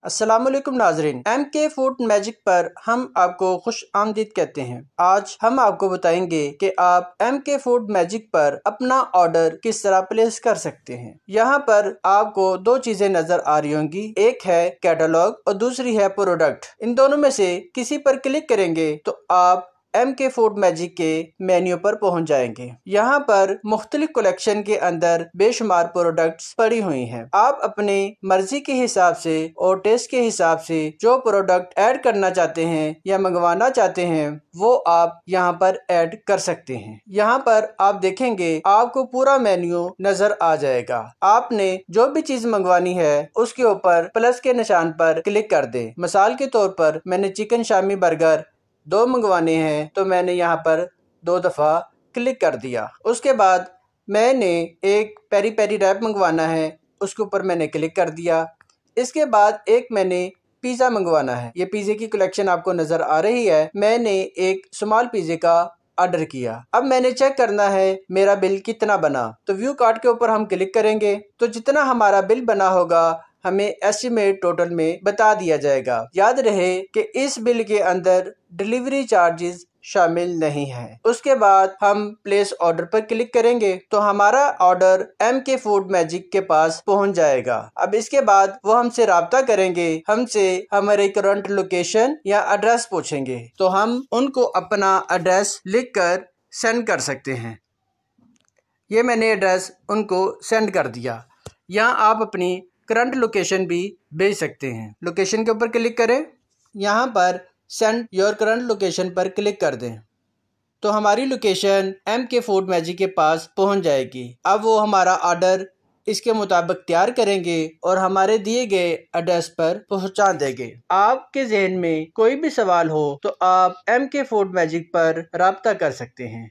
अस्सलाम वालेकुम नाजरीन, MK फूड मैजिक पर हम आपको खुश आमदीद कहते हैं। आज हम आपको बताएंगे कि आप MK फूड मैजिक पर अपना ऑर्डर किस तरह प्लेस कर सकते हैं। यहाँ पर आपको दो चीजें नजर आ रही होंगी, एक है कैटलॉग और दूसरी है प्रोडक्ट। इन दोनों में से किसी पर क्लिक करेंगे तो आप MK फूड मैजिक के मेन्यू पर पहुंच जाएंगे। यहाँ पर मुख्तलिफ कलेक्शन के अंदर बेशुमार प्रोडक्ट्स पड़ी हुई हैं। आप अपने मर्जी के हिसाब से और टेस्ट के हिसाब से जो प्रोडक्ट ऐड करना चाहते हैं या मंगवाना चाहते हैं वो आप यहाँ पर ऐड कर सकते हैं। यहाँ पर आप देखेंगे आपको पूरा मेन्यू नजर आ जाएगा। आपने जो भी चीज मंगवानी है उसके ऊपर प्लस के निशान पर क्लिक कर दे। मिसाल के तौर पर मैंने चिकन शामी बर्गर 2 मंगवाने हैं तो मैंने यहाँ पर 2 दफ़ा क्लिक कर दिया। उसके बाद मैंने एक पेरी पेरी रैप मंगवाना है, उसके ऊपर मैंने क्लिक कर दिया। इसके बाद एक मैंने पिज़्ज़ा मंगवाना है, ये पिज़्ज़े की कलेक्शन आपको नज़र आ रही है। मैंने एक स्मॉल पिज़्ज़े का ऑर्डर किया। अब मैंने चेक करना है मेरा बिल कितना बना, तो व्यू कार्ड के ऊपर हम क्लिक करेंगे तो जितना हमारा बिल बना होगा हमें एस्टिमेट टोटल में बता दिया जाएगा। याद रहे कि इस बिल के अंदर डिलीवरी चार्जेस शामिल नहीं है। उसके बाद हम प्लेस ऑर्डर पर क्लिक करेंगे तो हमारा ऑर्डर MK फूड मैजिक के पास पहुंच जाएगा। अब इसके बाद वो हमसे राब्ता करेंगे, हमसे हमारे करंट लोकेशन या एड्रेस पूछेंगे तो हम उनको अपना एड्रेस लिखकर सेंड कर सकते हैं। ये मैंने एड्रेस उनको सेंड कर दिया। यहाँ आप अपनी करंट लोकेशन भी भेज सकते हैं। लोकेशन के ऊपर क्लिक करें, यहाँ पर सेंड योर करंट लोकेशन पर क्लिक कर दें तो हमारी लोकेशन MK फूड मैजिक के पास पहुंच जाएगी। अब वो हमारा ऑर्डर इसके मुताबिक तैयार करेंगे और हमारे दिए गए एड्रेस पर पहुंचा देंगे। आपके जहन में कोई भी सवाल हो तो आप MK फूड मैजिक पर राब्ता कर सकते हैं।